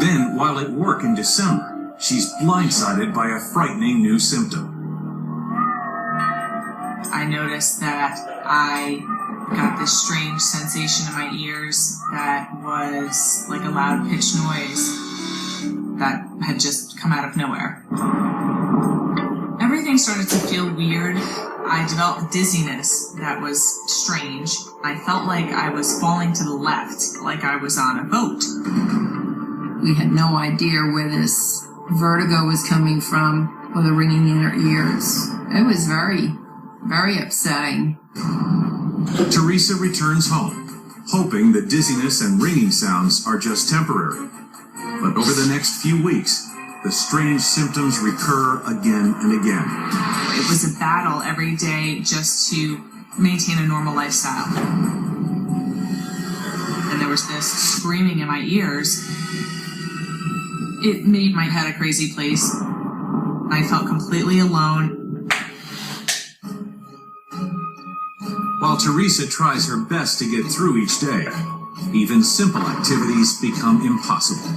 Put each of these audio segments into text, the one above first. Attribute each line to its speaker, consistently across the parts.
Speaker 1: Then, while at work in December, she's blindsided by a frightening new symptom.
Speaker 2: I noticed that I got this strange sensation in my ears that was like a loud pitch noise that had just come out of nowhere. Everything started to feel weird. I developed dizziness that was strange. I felt like I was falling to the left, like I was on a boat.
Speaker 3: We had no idea where this vertigo was coming from or the ringing in our ears. It was very, very upsetting.
Speaker 1: Teresa returns home, hoping the dizziness and ringing sounds are just temporary. But over the next few weeks, the strange symptoms recur again and again.
Speaker 2: It was a battle every day just to maintain a normal lifestyle. And there was this screaming in my ears. It made my head a crazy place. I felt completely alone.
Speaker 1: While Teresa tries her best to get through each day, even simple activities become impossible.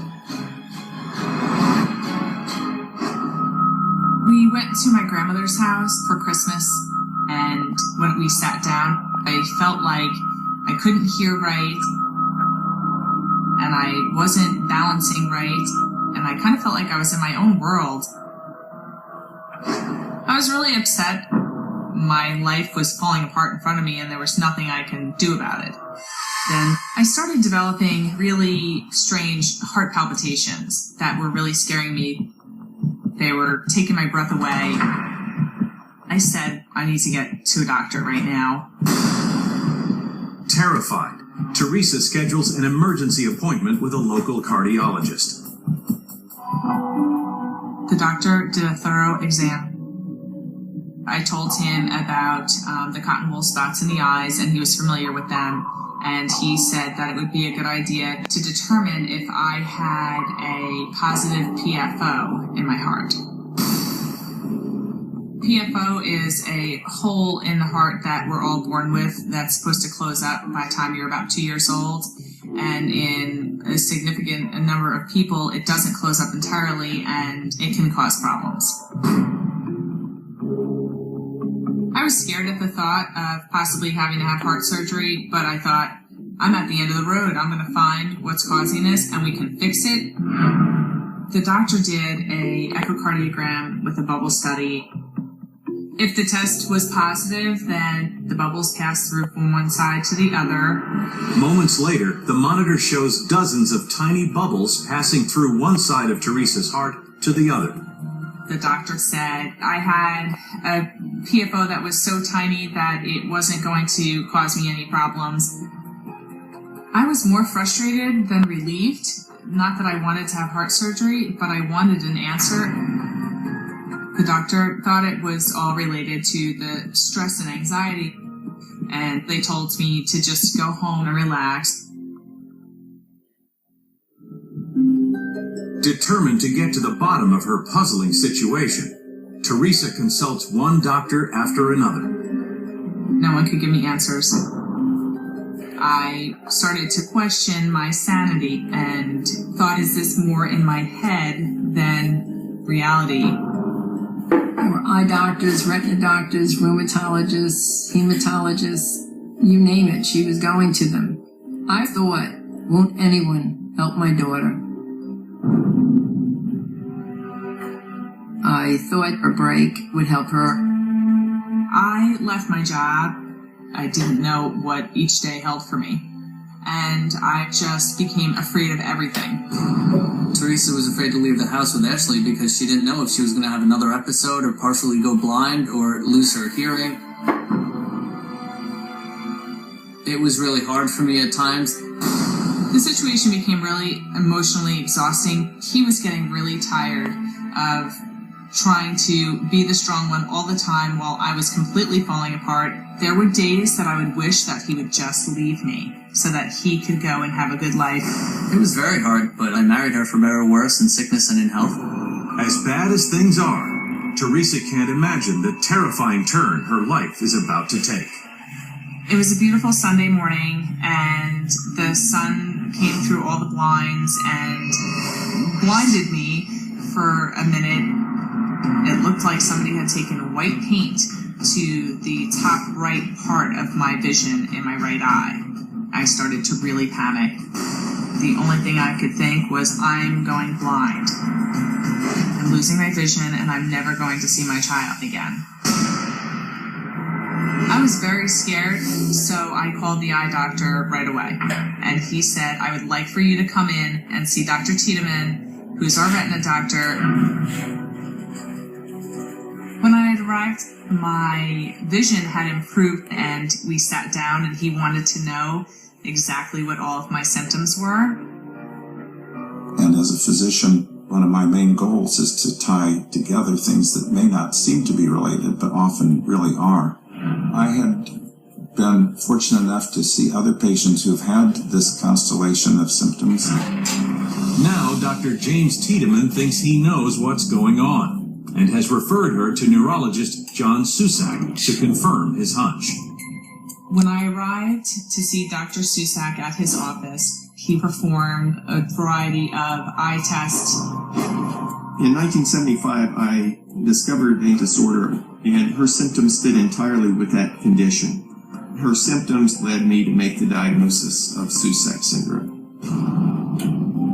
Speaker 2: We went to my grandmother's house for Christmas, and when we sat down, I felt like I couldn't hear right, and I wasn't balancing right, and I kind of felt like I was in my own world. I was really upset. My life was falling apart in front of me, and there was nothing I can do about it. Then I started developing really strange heart palpitations that were really scaring me. They were taking my breath away. I said, I need to get to a doctor right now.
Speaker 1: Terrified, Teresa schedules an emergency appointment with a local cardiologist.
Speaker 2: The doctor did a thorough exam. I told him about the cotton wool spots in the eyes, and he was familiar with them. And he said that it would be a good idea to determine if I had a positive PFO in my heart. PFO is a hole in the heart that we're all born with that's supposed to close up by the time you're about 2 years old. And in a significant number of people, it doesn't close up entirely, and it can cause problems. I was scared at the thought of possibly having to have heart surgery, but I thought, I'm at the end of the road. I'm going to find what's causing this, and we can fix it. The doctor did a echocardiogram with a bubble study. If the test was positive, then the bubbles passed through from one side to the other.
Speaker 1: Moments later, the monitor shows dozens of tiny bubbles passing through one side of Teresa's heart to the other.
Speaker 2: The doctor said I had a PFO that was so tiny that it wasn't going to cause me any problems. I was more frustrated than relieved. Not that I wanted to have heart surgery, but I wanted an answer. The doctor thought it was all related to the stress and anxiety, and they told me to just go home and relax.
Speaker 1: Determined to get to the bottom of her puzzling situation, Teresa consults one doctor after another.
Speaker 2: No one could give me answers. I started to question my sanity and thought, is this more in my head than reality?
Speaker 3: There were eye doctors, retina doctors, rheumatologists, hematologists, you name it, she was going to them. I thought, won't anyone help my daughter? I thought a break would help her.
Speaker 2: I left my job. I didn't know what each day held for me. And I just became afraid of everything.
Speaker 4: Teresa was afraid to leave the house with Ashley because she didn't know if she was going to have another episode or partially go blind or lose her hearing. It was really hard for me at times.
Speaker 2: The situation became really emotionally exhausting. He was getting really tired of trying to be the strong one all the time while I was completely falling apart. There were days that I would wish that he would just leave me so that he could go and have a good life.
Speaker 4: It was very hard, but I married her for better or worse, in sickness and in health.
Speaker 1: As bad as things are, Teresa can't imagine the terrifying turn her life is about to take.
Speaker 2: It was a beautiful Sunday morning, and the sun came through all the blinds, and blinded me for a minute. It looked like somebody had taken white paint to the top right part of my vision in my right eye. I started to really panic. The only thing I could think was, I'm going blind. I'm losing my vision and I'm never going to see my child again. I was very scared, so I called the eye doctor right away. And he said, I would like for you to come in and see Dr. Tiedemann, who's our retina doctor. When I had arrived, my vision had improved, and we sat down and he wanted to know exactly what all of my symptoms were.
Speaker 5: And as a physician, one of my main goals is to tie together things that may not seem to be related, but often really are. I had been fortunate enough to see other patients who've had this constellation of symptoms.
Speaker 1: Now, Dr. James Tiedemann thinks he knows what's going on and has referred her to neurologist John Susac to confirm his hunch.
Speaker 2: When I arrived to see Dr. Susac at his office, he performed a variety of eye tests.
Speaker 6: In 1975, I discovered a disorder, and her symptoms fit entirely with that condition. Her symptoms led me to make the diagnosis of Susac Syndrome.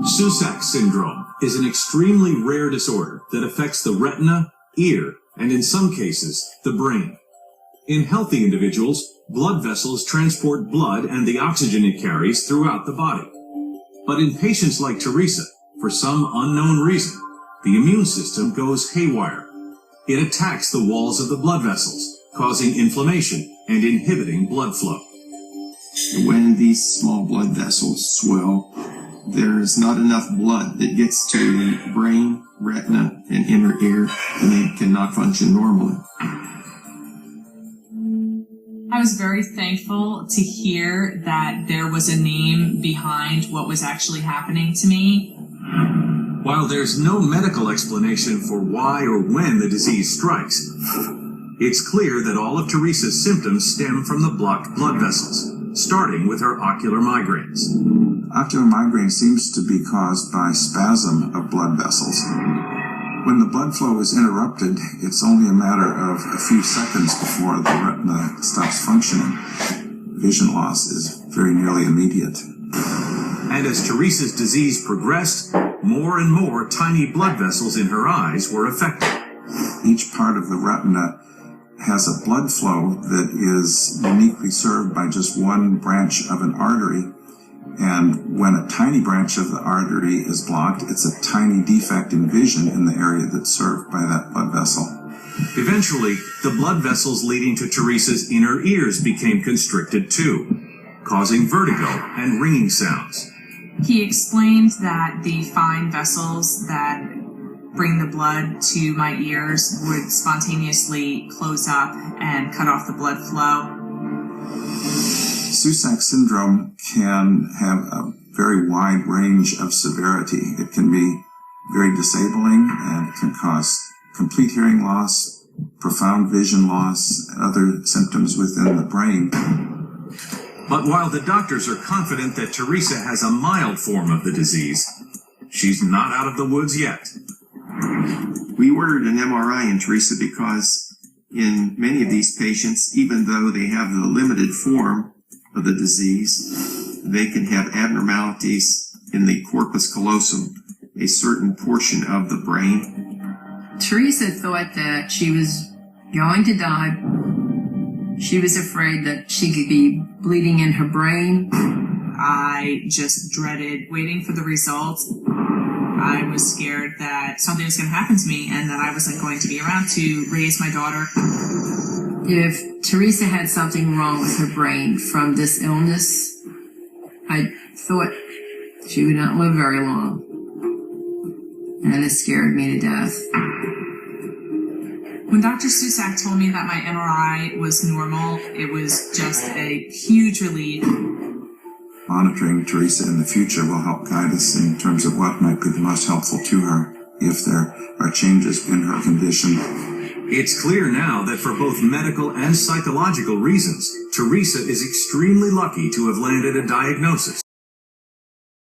Speaker 1: Susac Syndrome is an extremely rare disorder that affects the retina, ear, and in some cases, the brain. In healthy individuals, blood vessels transport blood and the oxygen it carries throughout the body. But in patients like Teresa, for some unknown reason, the immune system goes haywire. It attacks the walls of the blood vessels, causing inflammation and inhibiting blood flow.
Speaker 6: When these small blood vessels swell, there is not enough blood that gets to the brain, retina, and inner ear, and they cannot function normally.
Speaker 2: I was very thankful to hear that there was a name behind what was actually happening to me.
Speaker 1: While there's no medical explanation for why or when the disease strikes, it's clear that all of Teresa's symptoms stem from the blocked blood vessels, starting with her ocular migraines.
Speaker 5: Ocular migraine seems to be caused by spasm of blood vessels. When the blood flow is interrupted, it's only a matter of a few seconds before the retina stops functioning. Vision loss is very nearly immediate.
Speaker 1: And as Teresa's disease progressed, more and more tiny blood vessels in her eyes were affected.
Speaker 5: Each part of the retina has a blood flow that is uniquely served by just one branch of an artery. And when a tiny branch of the artery is blocked, it's a tiny defect in vision in the area that's served by that blood vessel.
Speaker 1: Eventually, the blood vessels leading to Teresa's inner ears became constricted too, causing vertigo and ringing sounds.
Speaker 2: He explained that the fine vessels that bring the blood to my ears would spontaneously close up and cut off the blood flow.
Speaker 5: Susac syndrome can have a very wide range of severity. It can be very disabling, and it can cause complete hearing loss, profound vision loss, and other symptoms within the brain.
Speaker 1: But while the doctors are confident that Teresa has a mild form of the disease, she's not out of the woods yet.
Speaker 6: We ordered an MRI in Teresa because in many of these patients, even though they have the limited form of the disease, they can have abnormalities in the corpus callosum, a certain portion of the brain.
Speaker 3: Teresa thought that she was going to die. She was afraid that she could be bleeding in her brain.
Speaker 2: I just dreaded waiting for the results. I was scared that something was going to happen to me and that I wasn't going to be around to raise my daughter.
Speaker 3: If Teresa had something wrong with her brain from this illness, I thought she would not live very long. And it scared me to death.
Speaker 2: When Dr. Susac told me that my MRI was normal, it was just a huge relief.
Speaker 5: Monitoring Teresa in the future will help guide us in terms of what might be the most helpful to her if there are changes in her condition.
Speaker 1: It's clear now that for both medical and psychological reasons, Teresa is extremely lucky to have landed a diagnosis